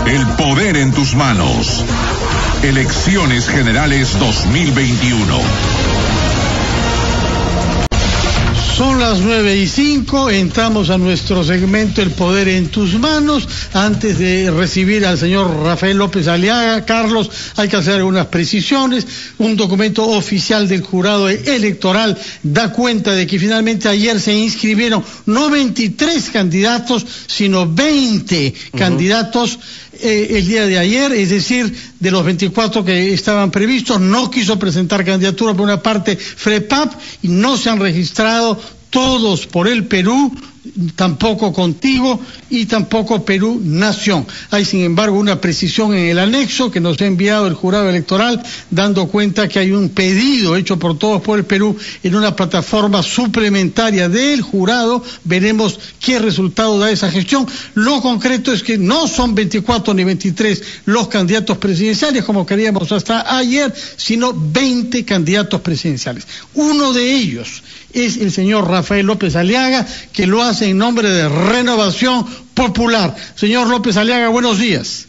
El poder en tus manos. Elecciones Generales 2021. Son las 9:05, entramos a nuestro segmento El Poder en tus manos. Antes de recibir al señor Rafael López Aliaga, Carlos, hay que hacer algunas precisiones. Un documento oficial del jurado electoral da cuenta de que finalmente ayer se inscribieron no 23 candidatos, sino 20 candidatos el día de ayer, es decir, de los 24 que estaban previstos, no quiso presentar candidatura por una parte FREPAP y no se han registrado todos por el Perú, tampoco Contigo y tampoco Perú Nación. Hay sin embargo una precisión en el anexo que nos ha enviado el jurado electoral dando cuenta que hay un pedido hecho por Todos por el Perú en una plataforma suplementaria del jurado. Veremos qué resultado da esa gestión. Lo concreto es que no son 24 ni 23 los candidatos presidenciales como queríamos hasta ayer, sino 20 candidatos presidenciales. Uno de ellos es el señor Rafael López Aliaga, que lo hace en nombre de Renovación Popular. Señor López Aliaga, buenos días.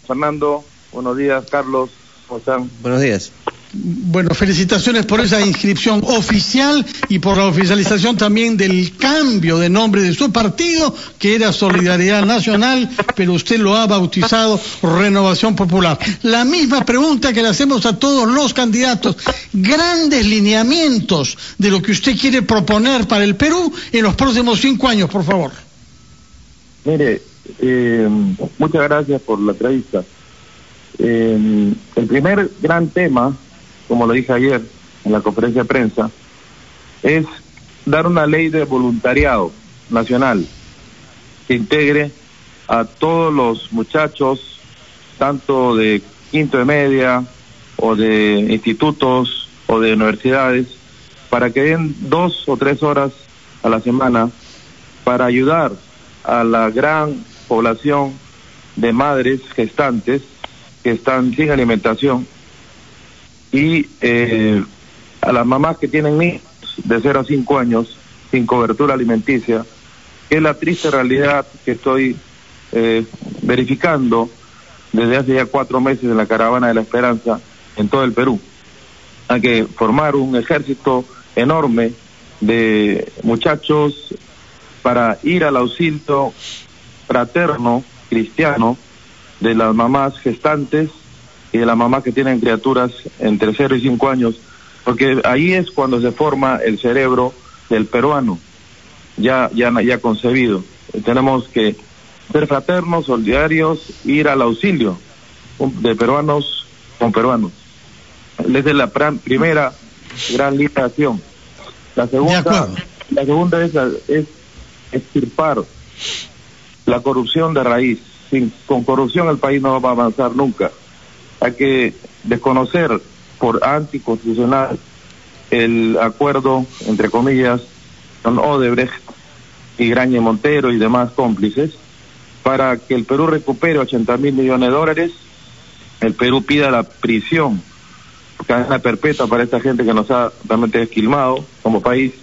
Fernando, buenos días. Carlos, ¿cómo están? Buenos días. Bueno, felicitaciones por esa inscripción oficial y por la oficialización también del cambio de nombre de su partido, que era Solidaridad Nacional, pero usted lo ha bautizado Renovación Popular. La misma pregunta que le hacemos a todos los candidatos: grandes lineamientos de lo que usted quiere proponer para el Perú en los próximos 5 años, por favor. Mire, muchas gracias por la entrevista. El primer gran tema, como lo dije ayer en la conferencia de prensa, es dar una ley de voluntariado nacional que integre a todos los muchachos, tanto de quinto de media o de institutos o de universidades, para que den 2 o 3 horas a la semana para ayudar a la gran población de madres gestantes que están sin alimentación y a las mamás que tienen niños de 0 a 5 años sin cobertura alimenticia, que es la triste realidad que estoy verificando desde hace ya 4 meses en la Caravana de la Esperanza en todo el Perú. Hay que formar un ejército enorme de muchachos para ir al auxilio fraterno cristiano de las mamás gestantes y de las mamás que tienen criaturas entre 0 y 5 años, porque ahí es cuando se forma el cerebro del peruano ya concebido. Tenemos que ser fraternos, solidarios, ir al auxilio de peruanos con peruanos. Esa es la primera gran línea de acción. La segunda es extirpar la corrupción de raíz. Con corrupción el país no va a avanzar nunca. Hay que desconocer por anticonstitucional el acuerdo, entre comillas, con Odebrecht y Graña Montero y demás cómplices, para que el Perú recupere 80.000 millones de dólares. El Perú pida la prisión, cadena perpetua para esta gente que nos ha realmente esquilmado como país,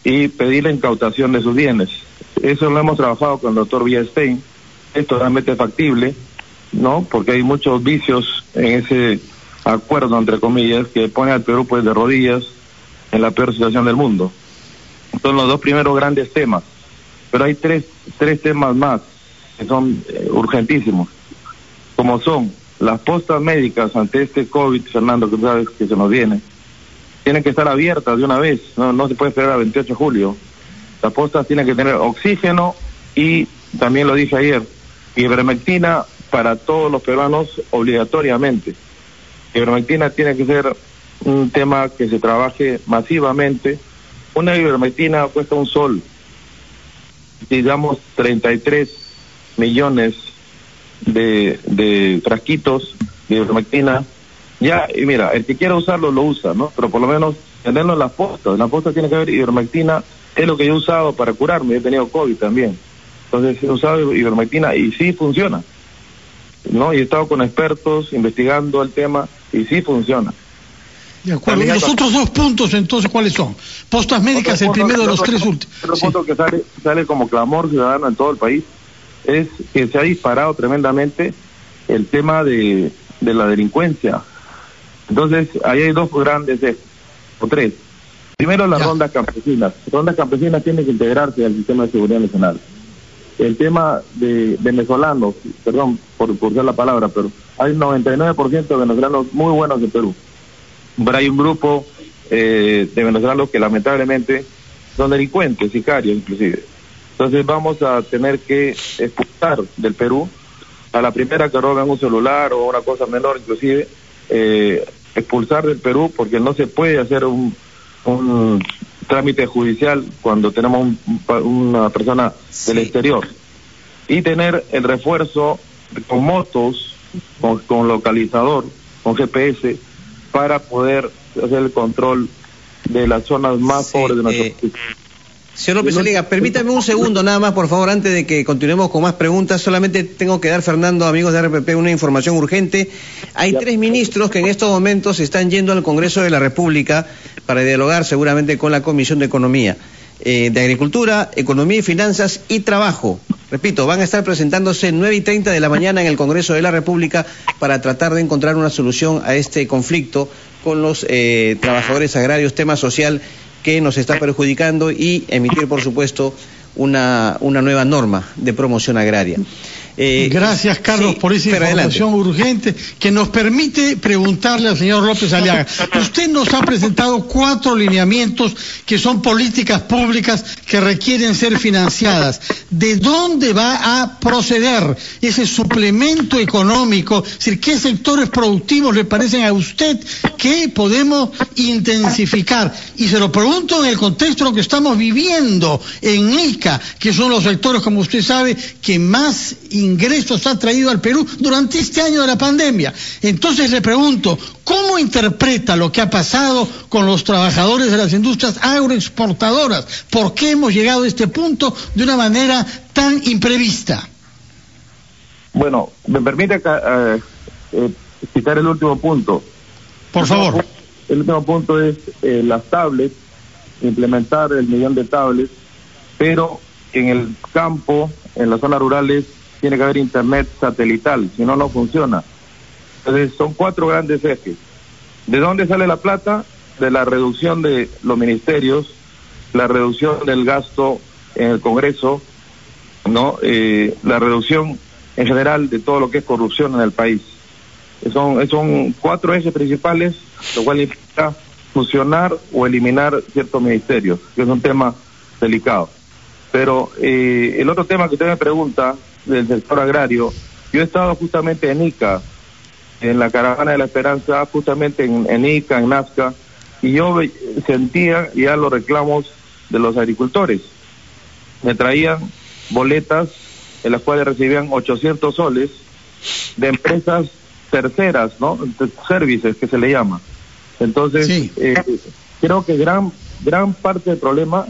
y pedir la incautación de sus bienes. Eso lo hemos trabajado con el doctor Villestein. Es totalmente factible, ¿no? Porque hay muchos vicios en ese acuerdo, entre comillas, que pone al Perú pues de rodillas en la peor situación del mundo. Son los 2 primeros grandes temas, pero hay tres temas más que son urgentísimos, como son las postas médicas ante este COVID, Fernando, que sabes que se nos viene. Tienen que estar abiertas de una vez, no se puede esperar a 28 de julio. Las postas tienen que tener oxígeno y, también lo dije ayer, ivermectina para todos los peruanos obligatoriamente. Ivermectina tiene que ser un tema que se trabaje masivamente. Una ivermectina cuesta un sol, digamos 33 millones de frasquitos de ivermectina. Ya, y mira, el que quiera usarlo lo usa, ¿no? Pero por lo menos tenerlo en las postas. En la posta tiene que haber ivermectina. Es lo que yo he usado para curarme. He tenido COVID también. Entonces he usado ivermectina y sí funciona, ¿no? Y he estado con expertos investigando el tema y sí funciona. De acuerdo. ¿Y los otros 2 puntos entonces cuáles son? Postas médicas, el primero de los 3 últimos. Otro punto que sale como clamor ciudadano en todo el país es que se ha disparado tremendamente el tema de la delincuencia. Entonces, ahí hay dos grandes o tres. Primero, las rondas campesinas. Las rondas campesinas tienen que integrarse al sistema de seguridad nacional. El tema de venezolanos, perdón por usar la palabra, pero hay un 99% de venezolanos muy buenos en Perú. Pero hay un grupo de venezolanos que lamentablemente son delincuentes, sicarios inclusive. Entonces vamos a tener que expulsar del Perú a la primera que roben un celular o una cosa menor inclusive, expulsar del Perú, porque no se puede hacer un trámite judicial cuando tenemos una persona del exterior, y tener el refuerzo con motos, con localizador, con GPS, para poder hacer el control de las zonas más pobres de nuestro país. Señor López Aliaga, permítame un segundo nada más, por favor, antes de que continuemos con más preguntas. Solamente tengo que dar, Fernando, amigos de RPP, una información urgente. Hay 3 ministros que en estos momentos están yendo al Congreso de la República para dialogar seguramente con la Comisión de Economía, de Agricultura, Economía y Finanzas y Trabajo. Repito, van a estar presentándose 9:30 de la mañana en el Congreso de la República para tratar de encontrar una solución a este conflicto con los trabajadores agrarios, tema social que nos está perjudicando, y emitir, por supuesto, una nueva norma de promoción agraria. Gracias, Carlos, por esa información urgente que nos permite preguntarle al señor López Aliaga. Usted nos ha presentado 4 lineamientos que son políticas públicas que requieren ser financiadas. ¿De dónde va a proceder ese suplemento económico? Es decir, ¿qué sectores productivos le parecen a usted que podemos intensificar? Y se lo pregunto en el contexto de lo que estamos viviendo en ICA, que son los sectores, como usted sabe, que más ingresos ha traído al Perú durante este año de la pandemia. Entonces le pregunto, ¿cómo interpreta lo que ha pasado con los trabajadores de las industrias agroexportadoras? ¿Por qué hemos llegado a este punto de una manera tan imprevista? Bueno, me permite citar el último punto. Por favor. El último punto es las tablets, implementar el 1.000.000 de tablets, pero en el campo, en las zonas rurales, tiene que haber internet satelital, si no, no funciona. Entonces, son 4 grandes ejes. ¿De dónde sale la plata? De la reducción de los ministerios, la reducción del gasto en el Congreso, ¿no? La reducción en general de todo lo que es corrupción en el país. Son 4 ejes principales, lo cual implica fusionar o eliminar ciertos ministerios, que es un tema delicado. Pero el otro tema que usted me pregunta, del sector agrario, yo he estado justamente en ICA, en la Caravana de la Esperanza, justamente en ICA, en Nazca, y yo sentía ya los reclamos de los agricultores. Me traían boletas en las cuales recibían 800 soles de empresas terceras, ¿no? Services, que se le llama. Entonces, sí. Creo que gran parte del problema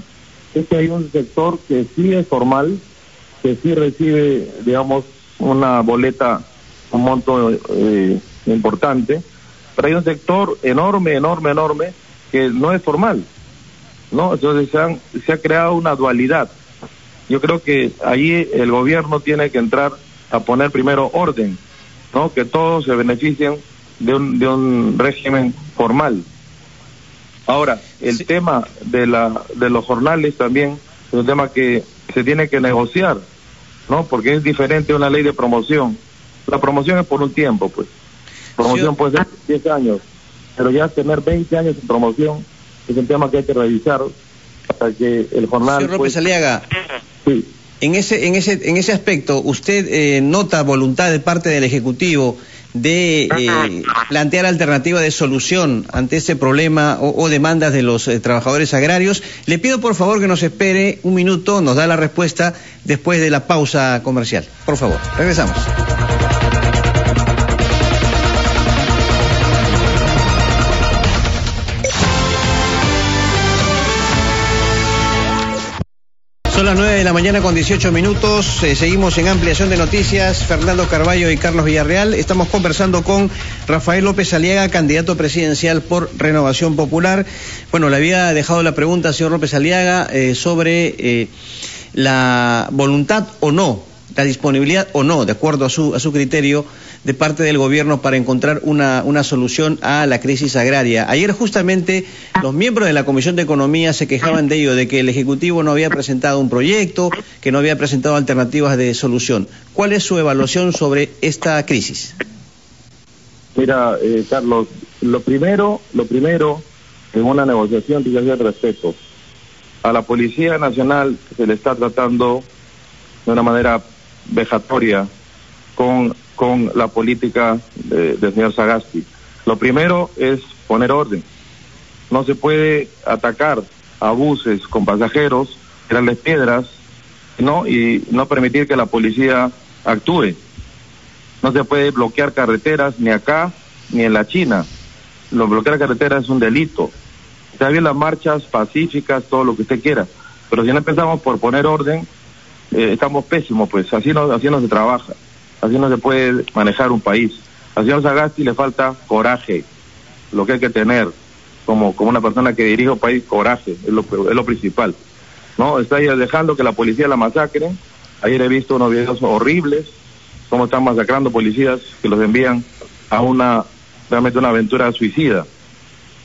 es que hay un sector que sí es formal, que sí recibe, digamos, una boleta, un monto importante, pero hay un sector enorme, que no es formal, ¿no? Entonces se ha creado una dualidad. Yo creo que ahí el gobierno tiene que entrar a poner primero orden, ¿no? Que todos se beneficien de un régimen formal. Ahora, el tema de los jornales también es un tema que se tiene que negociar, ¿no? Porque es diferente a una ley de promoción. La promoción es por un tiempo, pues. Promoción puede ser 10 años, pero ya tener 20 años de promoción es un tema que hay que revisar para que el jornal... Señor López Aliaga, sí. En ese aspecto, ¿usted nota voluntad de parte del Ejecutivo de plantear alternativa de solución ante este problema o demandas de los trabajadores agrarios? Le pido por favor que nos espere un minuto, nos da la respuesta después de la pausa comercial. Por favor, regresamos. Son las 9 de la mañana con 18 minutos, seguimos en ampliación de noticias. Fernando Carballo y Carlos Villarreal. Estamos conversando con Rafael López Aliaga, candidato presidencial por Renovación Popular. Bueno, le había dejado la pregunta, señor López Aliaga, sobre la voluntad o no la disponibilidad o no, de acuerdo a su criterio, de parte del gobierno para encontrar una solución a la crisis agraria. Ayer justamente los miembros de la Comisión de Economía se quejaban de ello, de que el Ejecutivo no había presentado un proyecto, que no había presentado alternativas de solución. ¿Cuál es su evaluación sobre esta crisis? Mira, Carlos, lo primero en una negociación tiene que ser respeto. A la Policía Nacional se le está tratando de una manera vejatoria con la política del señor Sagasti. Lo primero es poner orden. No se puede atacar a buses con pasajeros, tirarles piedras, ¿no? Y no permitir que la policía actúe. No se puede bloquear carreteras ni acá ni en la China. Bloquear carreteras es un delito. Está bien las marchas pacíficas, todo lo que usted quiera, pero si no empezamos por poner orden, estamos pésimos, pues así no se trabaja, así no se puede manejar un país. Al señor Sagasti le falta coraje, lo que hay que tener como una persona que dirige un país, coraje, es lo principal, ¿no? Está ahí dejando que la policía la masacre. Ayer he visto unos videos horribles, cómo están masacrando policías que los envían a realmente una aventura suicida.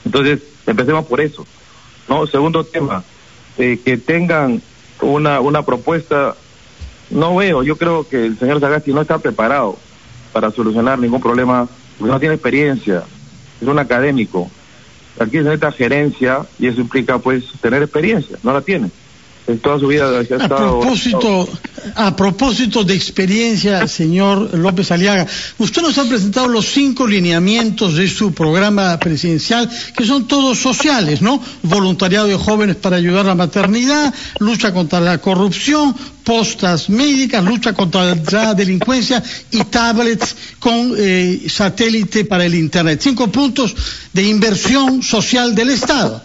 Entonces, empecemos por eso, ¿no? Segundo tema, que tengan una propuesta, yo creo que el señor Sagasti no está preparado para solucionar ningún problema, porque no tiene experiencia, es un académico. Aquí se necesita gerencia y eso implica pues tener experiencia, no la tiene. En toda su vida ha estado... A propósito de experiencia, señor López Aliaga, usted nos ha presentado los 5 lineamientos de su programa presidencial, que son todos sociales, ¿no? Voluntariado de jóvenes para ayudar a la maternidad, lucha contra la corrupción, postas médicas, lucha contra la delincuencia y tablets con satélite para el Internet. 5 puntos de inversión social del Estado.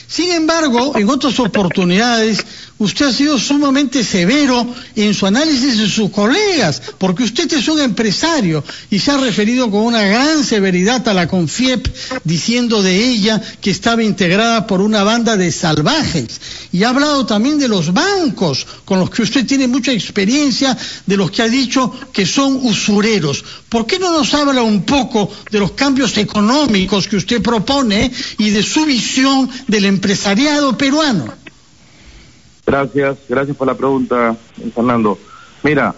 Sin embargo, en otras oportunidades, usted ha sido sumamente severo en su análisis de sus colegas, porque usted es un empresario y se ha referido con una gran severidad a la CONFIEP, diciendo de ella que estaba integrada por una banda de salvajes. Y ha hablado también de los bancos, con los que usted tiene mucha experiencia, de los que ha dicho que son usureros. ¿Por qué no nos habla un poco de los cambios económicos que usted propone y de su visión del empresariado peruano? Gracias por la pregunta, Fernando. Mira,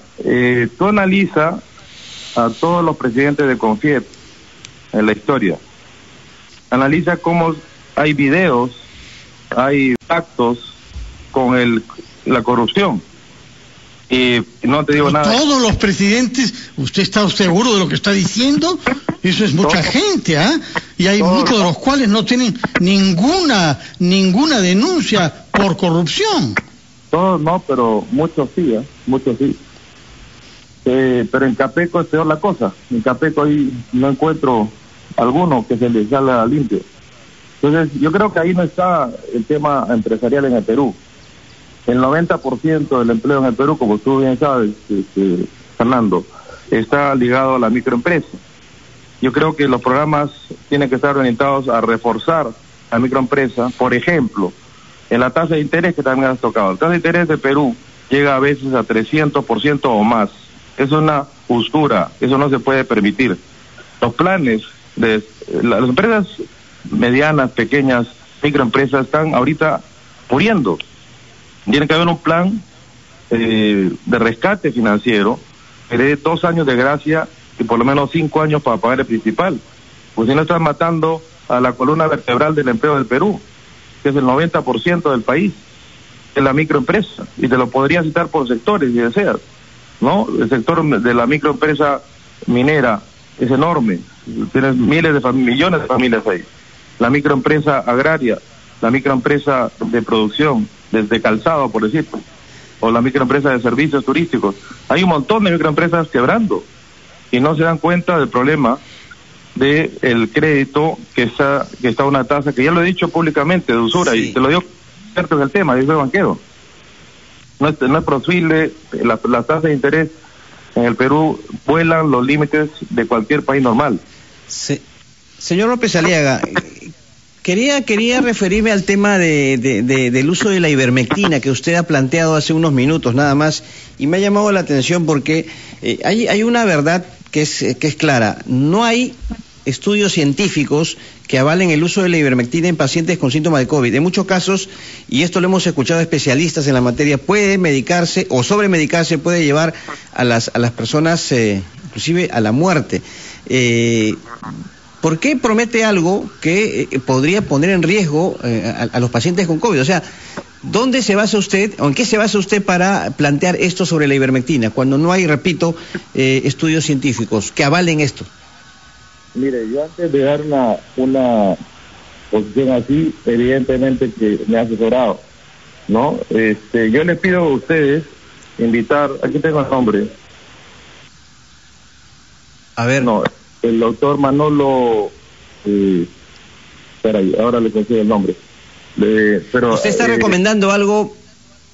tú analiza a todos los presidentes de CONFIEP en la historia. Analiza cómo hay videos, hay pactos con la corrupción. Y no te digo nada. Todos los presidentes, ¿usted está seguro de lo que está diciendo? Eso es mucha gente, ¿ah? Y hay muchos de los cuales no tienen ninguna denuncia por corrupción. Todos no, pero muchos sí, muchos sí. Pero en Capeco es peor la cosa. En Capeco ahí no encuentro alguno que se les salga limpio. Entonces, yo creo que ahí no está el tema empresarial en el Perú. El 90% del empleo en el Perú, como tú bien sabes, Fernando, está ligado a la microempresa. Yo creo que los programas tienen que estar orientados a reforzar la microempresa. Por ejemplo, en la tasa de interés que también has tocado. La tasa de interés de Perú llega a veces a 300% o más. Es una usura, eso no se puede permitir. Los planes de las empresas medianas, pequeñas, microempresas están ahorita muriendo. Tiene que haber un plan de rescate financiero que dé 2 años de gracia y por lo menos 5 años para pagar el principal. Pues si no están matando a la columna vertebral del empleo del Perú, que es el 90% del país, es la microempresa. Y te lo podría citar por sectores si deseas, ¿no? El sector de la microempresa minera es enorme, tienes millones de familias ahí. La microempresa agraria, la microempresa de producción, desde calzado, por decirlo, o la microempresa de servicios turísticos. Hay un montón de microempresas quebrando y no se dan cuenta del problema de el crédito que está una tasa que ya lo he dicho públicamente de usura, sí. Y te lo digo cierto del tema, yo soy banquero. No es posible, las tasas de interés en el Perú vuelan los límites de cualquier país normal. Sí. Señor López Aliaga, Quería referirme al tema del uso de la ivermectina que usted ha planteado hace unos minutos nada más, y me ha llamado la atención porque hay una verdad que es clara. No hay estudios científicos que avalen el uso de la ivermectina en pacientes con síntomas de COVID. En muchos casos, y esto lo hemos escuchado de especialistas en la materia, puede medicarse o sobremedicarse, puede llevar a las personas inclusive a la muerte. ¿Por qué promete algo que podría poner en riesgo a los pacientes con COVID? O sea, ¿dónde se basa usted, o en qué se basa usted para plantear esto sobre la ivermectina, cuando no hay, repito, estudios científicos que avalen esto? Mire, yo antes de dar una posición así, evidentemente que me he asesorado, ¿no? Yo les pido a ustedes invitar, aquí tengo el nombre. A ver. No, el doctor Manolo, espera ahí, ahora le consigo el nombre. Pero usted está recomendando algo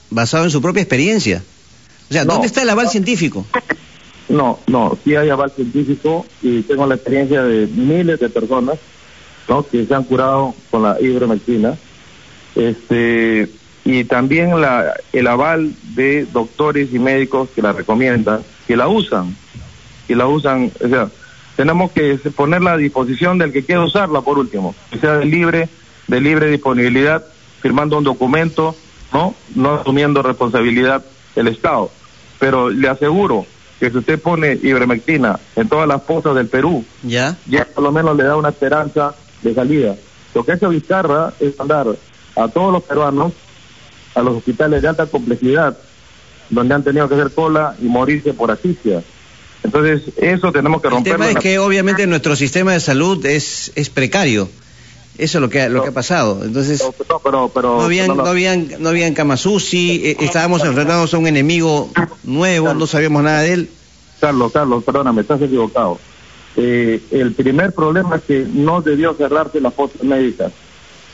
basado en su propia experiencia. O sea, ¿dónde está el aval científico? No, sí hay aval científico y tengo la experiencia de miles de personas, ¿no?, que se han curado con la ivermectina. Y también el aval de doctores y médicos que la recomiendan, que la usan, o sea, tenemos que ponerla a disposición del que quiera usarla, por último, que sea de libre disponibilidad, firmando un documento, no asumiendo responsabilidad del Estado. Pero le aseguro que si usted pone ivermectina en todas las pozas del Perú, ya por lo menos le da una esperanza de salida. Lo que hace Vizcarra es mandar a todos los peruanos a los hospitales de alta complejidad, donde han tenido que hacer cola y morirse por asfixia. Entonces, eso tenemos que romperlo. El tema es que obviamente nuestro sistema de salud es precario. Eso es lo que ha pasado. Entonces, no habían camas UCI, estábamos enfrentados a un enemigo nuevo, no sabíamos nada de él. Carlos, perdóname, estás equivocado. El primer problema es que no debió cerrarse las fosas médicas.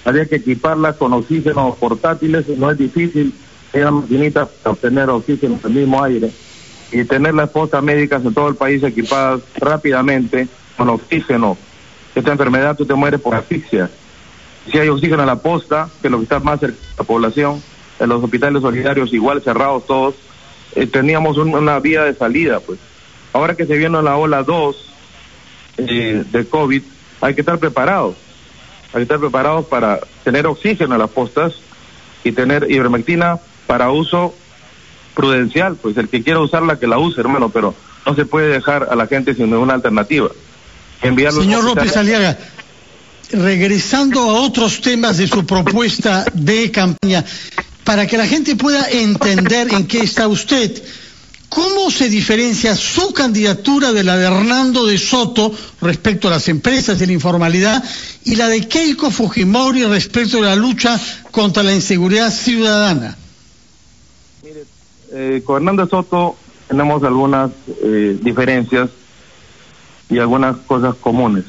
Había que equiparlas con oxígenos portátiles, no es difícil, eran maquinitas para obtener oxígeno en el mismo aire, y tener las fosas médicas en todo el país equipadas rápidamente con oxígeno. Esta enfermedad tú te mueres por asfixia. Si hay oxígeno en la posta, que es lo que está más cerca de la población, en los hospitales solidarios igual cerrados todos, teníamos una vía de salida, pues. Ahora que se viene la ola 2 de COVID, hay que estar preparados. Hay que estar preparados para tener oxígeno en las postas y tener ivermectina para uso prudencial, pues el que quiera usarla que la use, hermano, pero no se puede dejar a la gente sin ninguna alternativa. Señor López Aliaga, regresando a otros temas de su propuesta de campaña, para que la gente pueda entender en qué está usted, ¿cómo se diferencia su candidatura de la de Hernando de Soto respecto a las empresas y la informalidad y la de Keiko Fujimori respecto a la lucha contra la inseguridad ciudadana? Mire, con Hernando de Soto tenemos algunas diferencias y algunas cosas comunes.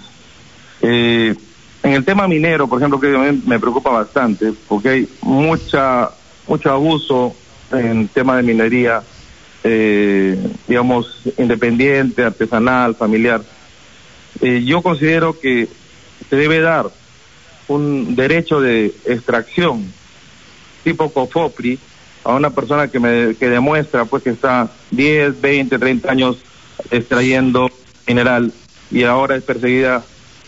En el tema minero, por ejemplo, que a mí me preocupa bastante, porque hay mucho abuso en tema de minería, digamos, independiente, artesanal, familiar. Yo considero que se debe dar un derecho de extracción tipo COFOPRI a una persona que demuestra pues que está 10, 20, 30 años extrayendo mineral y ahora es perseguida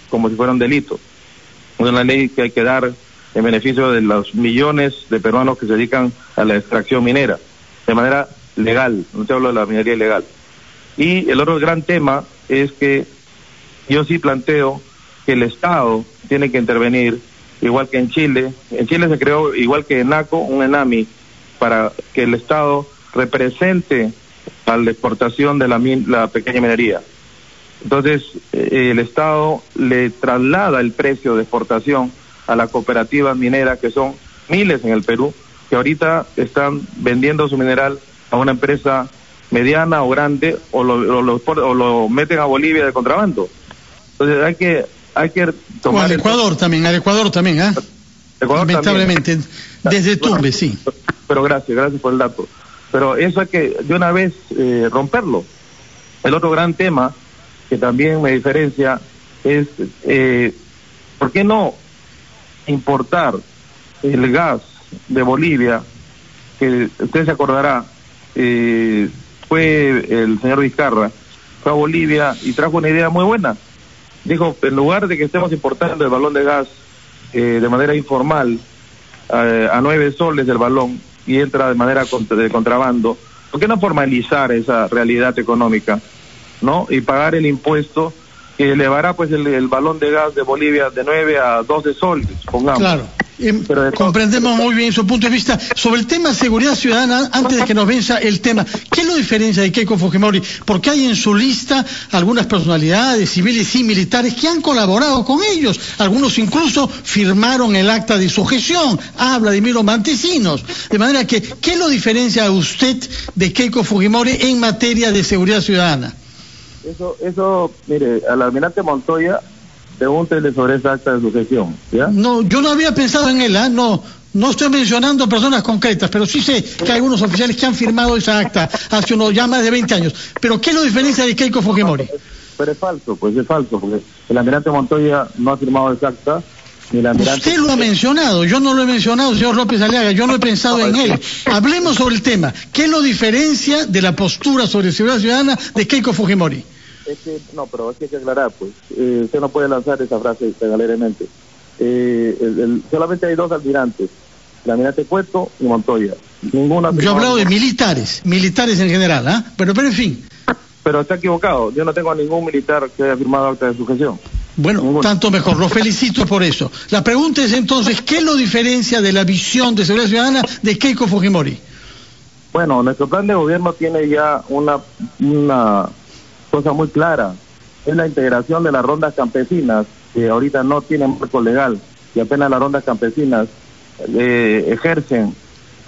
como si fuera un delito. Es una ley que hay que dar en beneficio de los millones de peruanos que se dedican a la extracción minera de manera legal, no te hablo de la minería ilegal. Y el otro gran tema es que yo sí planteo que el Estado tiene que intervenir, igual que en Chile. En Chile se creó, igual que en NACO, un ENAMI, para que el Estado represente a la exportación de la pequeña minería. Entonces, el Estado le traslada el precio de exportación a las cooperativas mineras, que son miles en el Perú, que ahorita están vendiendo su mineral a una empresa mediana o grande, o lo meten a Bolivia de contrabando. Entonces hay que tomar... O al Ecuador también, ¿eh? Lamentablemente, también. Desde Tumbes, sí. Pero gracias por el dato. Pero eso hay que de una vez romperlo. El otro gran tema que también me diferencia es ¿por qué no importar el gas de Bolivia, que usted se acordará, fue el señor Vizcarra, fue a Bolivia y trajo una idea muy buena. Dijo, en lugar de que estemos importando el balón de gas de manera informal, a 9 soles del balón, y entra de manera de contrabando, ¿por qué no formalizar esa realidad económica, no? Y pagar el impuesto que elevará pues el balón de gas de Bolivia de 9 a 12 soles, pongamos. Claro. Pero comprendemos muy bien su punto de vista. Sobre el tema seguridad ciudadana, antes de que nos venza el tema, ¿qué lo diferencia de Keiko Fujimori? Porque hay en su lista algunas personalidades civiles y militares que han colaborado con ellos. Algunos incluso firmaron el acta de sujeción. Habla de Vladimiro Montesinos. De manera que, ¿qué lo diferencia a usted de Keiko Fujimori en materia de seguridad ciudadana? Eso, mire, al almirante Montoya, pregúntele sobre esa acta de sujeción, ¿ya? No, yo no había pensado en él, no estoy mencionando personas concretas, pero sí sé que hay algunos oficiales que han firmado esa acta hace ya más de 20 años. Pero ¿qué lo diferencia de Keiko Fujimori? Pero es falso, porque el almirante Montoya no ha firmado esa acta. Ni el almirante... Usted lo ha mencionado, yo no lo he mencionado, señor López Aliaga, yo no he pensado en él. Hablemos sobre el tema. ¿Qué lo diferencia de la postura sobre seguridad ciudadana de Keiko Fujimori? Pero hay que aclarar, pues. Usted no puede lanzar esa frase tan alegremente. Solamente hay 2 almirantes, el almirante Cueto y Montoya. Yo he hablado de militares en general, ¿ah? Pero en fin. Pero está equivocado, yo no tengo a ningún militar que haya firmado acta de sujeción. Bueno, ninguno. Tanto mejor, lo felicito por eso. La pregunta es entonces, ¿qué lo diferencia de la visión de seguridad ciudadana de Keiko Fujimori? Bueno, nuestro plan de gobierno tiene ya una cosa muy clara, es la integración de las rondas campesinas, que ahorita no tienen marco legal, y apenas las rondas campesinas ejercen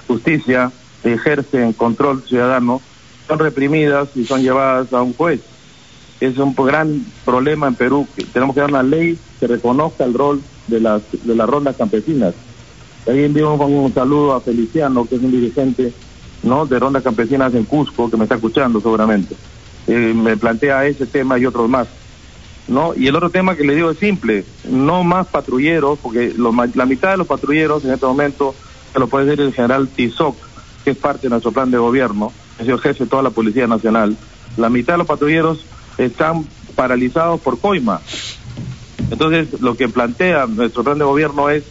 justicia, ejercen control ciudadano, son reprimidas y son llevadas a un juez. Es un gran problema en Perú, que tenemos que dar una ley que reconozca el rol de las rondas campesinas. Ahí envío un saludo a Feliciano, que es un dirigente, ¿no?, de rondas campesinas en Cusco, que me está escuchando seguramente. Me plantea ese tema y otros más, ¿no? Y el otro tema que le digo es simple, no más patrulleros, porque la mitad de los patrulleros en este momento se lo puede decir el general Tizoc, que es parte de nuestro plan de gobierno, es el jefe de toda la Policía Nacional. La mitad de los patrulleros están paralizados por coima. Entonces, lo que plantea nuestro plan de gobierno es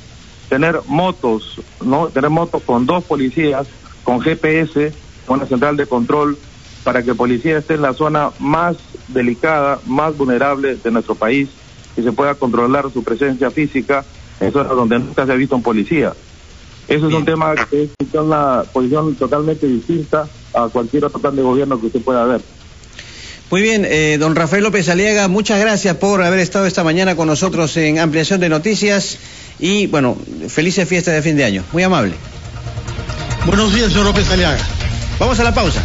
tener motos, ¿no? Tener motos con 2 policías, con GPS, con una central de control, para que el policía esté en la zona más delicada, más vulnerable de nuestro país, y se pueda controlar su presencia física en zonas donde nunca se ha visto un policía. Eso es un tema que es una posición totalmente distinta a cualquier otro plan de gobierno que usted pueda ver. Muy bien, don Rafael López Aliaga, muchas gracias por haber estado esta mañana con nosotros en Ampliación de Noticias, y bueno, felices fiestas de fin de año. Muy amable. Buenos días, señor López Aliaga. Vamos a la pausa.